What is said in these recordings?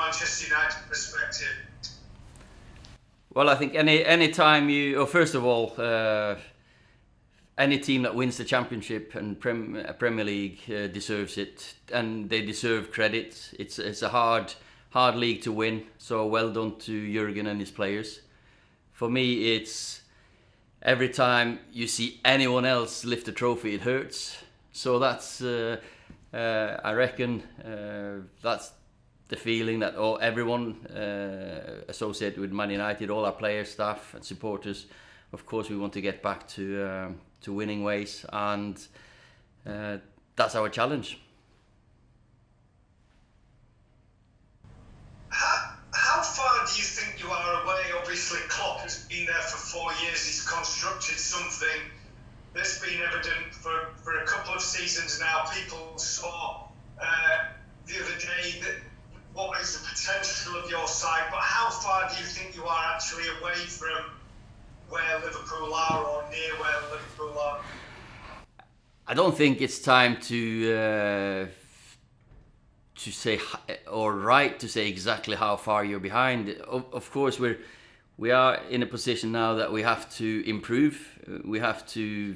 Manchester United perspective? Well, I think any time first of all, any team that wins the Championship and Premier League deserves it, and they deserve credit. It's a hard league to win, so well done to Jurgen and his players. For me, it's every time you see anyone else lift a trophy, it hurts. So that's, I reckon, that's the feeling that everyone associated with Man United, all our players, staff and supporters, of course we want to get back to winning ways, and that's our challenge. How far do you think you are away? Obviously Klopp has been there for 4 years, he's constructed something that's been evident for a couple of seasons now. People saw the other day that what is the potential of your side, but how far do you think you are actually away from where Liverpool are, or near where Liverpool are? I don't think it's time to say, or right to say exactly how far you're behind. Of course, we are in a position now that we have to improve. We have to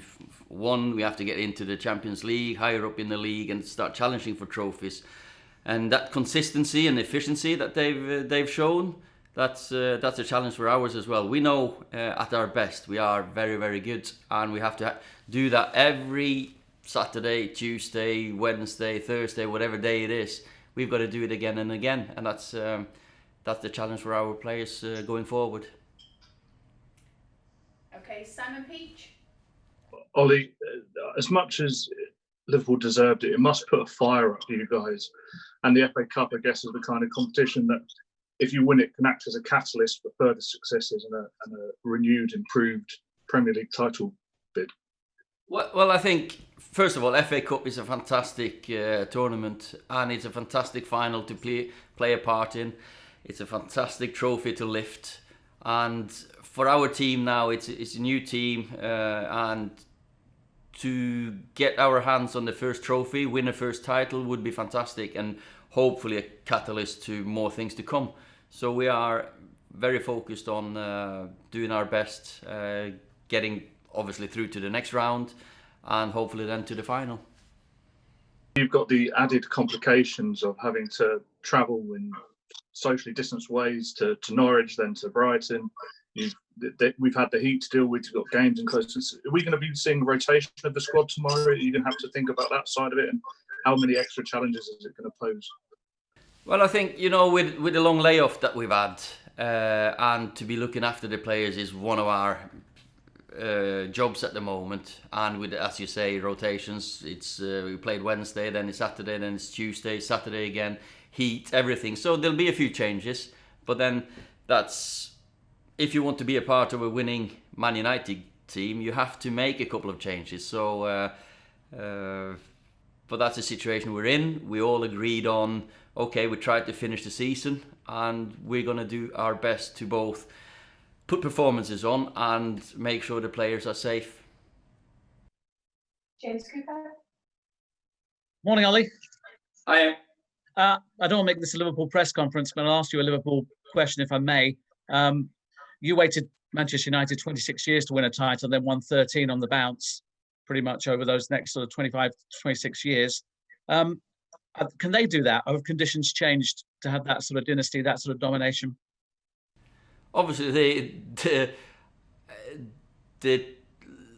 get into the Champions League, higher up in the league, and start challenging for trophies. And that consistency and efficiency that they've shown, that's a challenge for ours as well. We know at our best we are very, very good, and we have to do that every Saturday, Tuesday, Wednesday, Thursday, whatever day it is. We've got to do it again and again, and that's the challenge for our players going forward. Okay, Simon Peach. Ollie, as much as Liverpool deserved it, it must put a fire up for you guys. And the FA Cup, I guess, is the kind of competition that, if you win it, can act as a catalyst for further successes and a renewed, improved Premier League title bid. Well, I think, first of all, FA Cup is a fantastic tournament, and it's a fantastic final to play a part in. It's a fantastic trophy to lift. And for our team now, it's a new team, and to get our hands on the first trophy, win a first title would be fantastic, and hopefully a catalyst to more things to come. So we are very focused on doing our best, getting obviously through to the next round, and hopefully then to the final. You've got the added complications of having to travel in socially distanced ways to Norwich, then to Brighton. We've had the heat to deal with. We've got games in close. Are we going to be seeing a rotation of the squad tomorrow? Are you going to have to think about that side of it, and how many extra challenges is it going to pose? Well, I think, with the long layoff that we've had, and to be looking after the players is one of our jobs at the moment. And with, as you say, rotations, it's we played Wednesday, then it's Saturday, then it's Tuesday, Saturday again, heat, everything. So there'll be a few changes, but then that's, if you want to be a part of a winning Man United team, you have to make a couple of changes. So, but that's the situation we're in. We all agreed on, okay, we tried to finish the season, and we're going to do our best to both put performances on and make sure the players are safe. James Cooper. Morning, Ollie. Hi. I don't want to make this a Liverpool press conference, but I'll ask you a Liverpool question, if I may. You waited Manchester United 26 years to win a title, then won 13 on the bounce, pretty much over those next sort of 25, 26 years. Can they do that? Or have conditions changed to have that sort of dynasty, that sort of domination? Obviously, the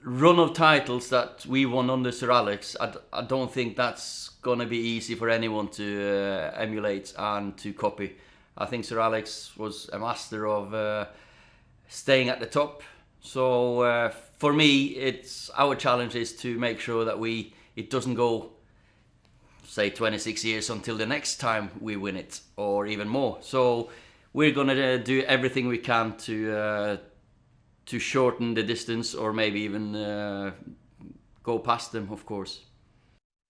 run of titles that we won under Sir Alex, I don't think that's going to be easy for anyone to emulate and to copy. I think Sir Alex was a master of staying at the top. So for me, it's our challenge is to make sure that it doesn't go, say, 26 years until the next time we win it, or even more. So we're going to do everything we can to shorten the distance, or maybe even go past them, of course.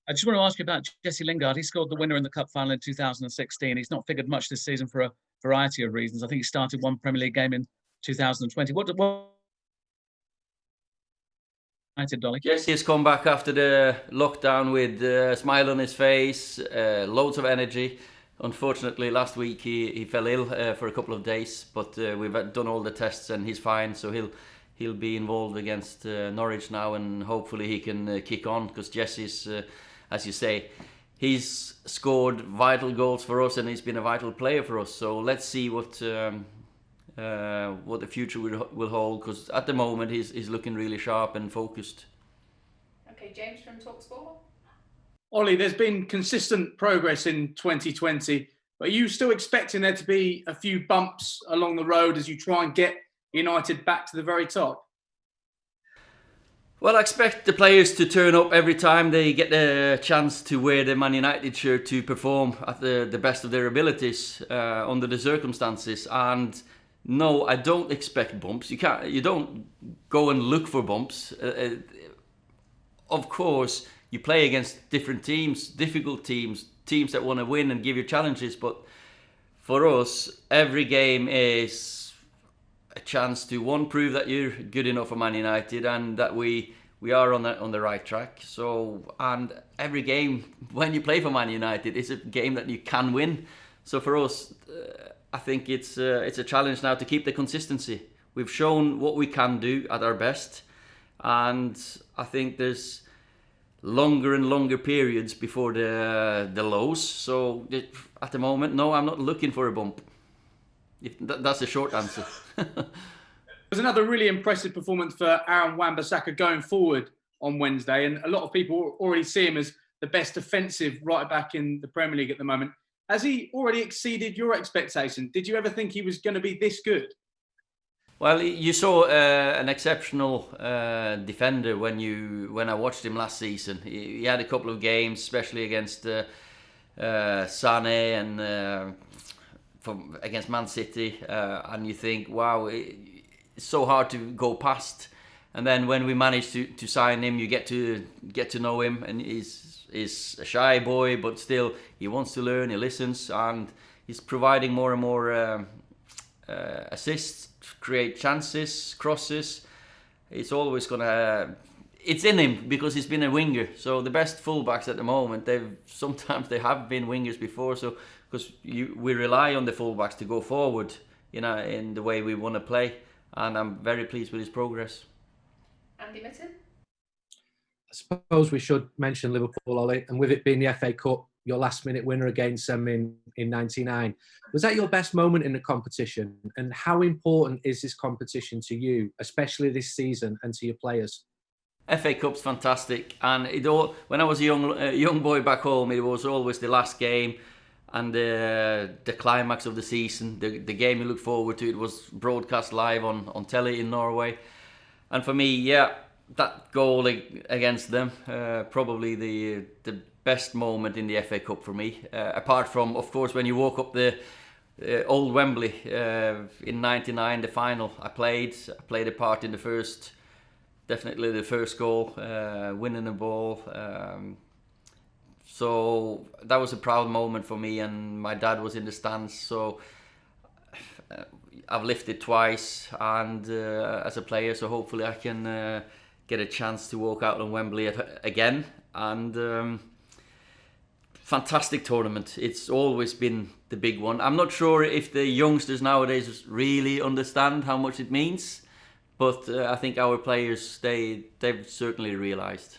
I just want to ask you about Jesse Lingard. He scored the winner in the Cup final in 2016. He's not figured much this season for a variety of reasons. I think he started one Premier League game in 2020. What United, Dolly? Jesse has come back after the lockdown with a smile on his face, loads of energy. Unfortunately, last week he fell ill for a couple of days, but we've done all the tests and he's fine. So he'll be involved against Norwich now, and hopefully he can kick on, because Jesse's, as you say, he's scored vital goals for us and he's been a vital player for us. So let's see what the future will hold, because at the moment he's looking really sharp and focused. Okay, James from TalkSport. Ollie, there's been consistent progress in 2020, but are you still expecting there to be a few bumps along the road as you try and get United back to the very top? Well, I expect the players to turn up every time they get the chance to wear the Man United shirt, to perform at the best of their abilities under the circumstances. And no, I don't expect bumps. You don't go and look for bumps. Of course, you play against different teams, difficult teams that want to win and give you challenges. But for us, every game is a chance to, one, prove that you're good enough for Man United and that we are on the right track. So, and every game when you play for Man United is a game that you can win. So for us, I think it's a challenge now to keep the consistency. We've shown what we can do at our best, and I think there's longer and longer periods before the lows. So at the moment, no, I'm not looking for a bump. That's a short answer. There's another really impressive performance for Aaron Wan-Bissaka going forward on Wednesday, and a lot of people already see him as the best defensive right back in the Premier League at the moment. Has he already exceeded your expectation? Did you ever think he was going to be this good? Well, you saw an exceptional defender when I watched him last season. He had a couple of games, especially against Sane and against Man City, and you think, wow, it's so hard to go past. And then when we managed to sign him, you get to know him, and he's a shy boy, but still he wants to learn. He listens, and he's providing more and more assists, create chances, crosses. It's always gonna. It's in him because he's been a winger. So the best fullbacks at the moment, sometimes they have been wingers before. So because we rely on the fullbacks to go forward, in the way we want to play, and I'm very pleased with his progress. Andy Mitten? I suppose we should mention Liverpool, Ollie, and with it being the FA Cup, your last-minute winner against them in '99. Was that your best moment in the competition? And how important is this competition to you, especially this season, and to your players? FA Cup's fantastic, and when I was a young boy back home, it was always the last game and the climax of the season, the game you look forward to. It was broadcast live on telly in Norway, and for me, that goal against them, probably the best moment in the FA Cup for me. Apart from, of course, when you walk up the old Wembley in '99, the final. I played a part in the first. Definitely the first goal, winning the ball. So that was a proud moment for me, and my dad was in the stands. So I've lifted twice, and as a player, so hopefully I can get a chance to walk out on Wembley again. And fantastic tournament. It's always been the big one. I'm not sure if the youngsters nowadays really understand how much it means. But I think our players, they've certainly realised.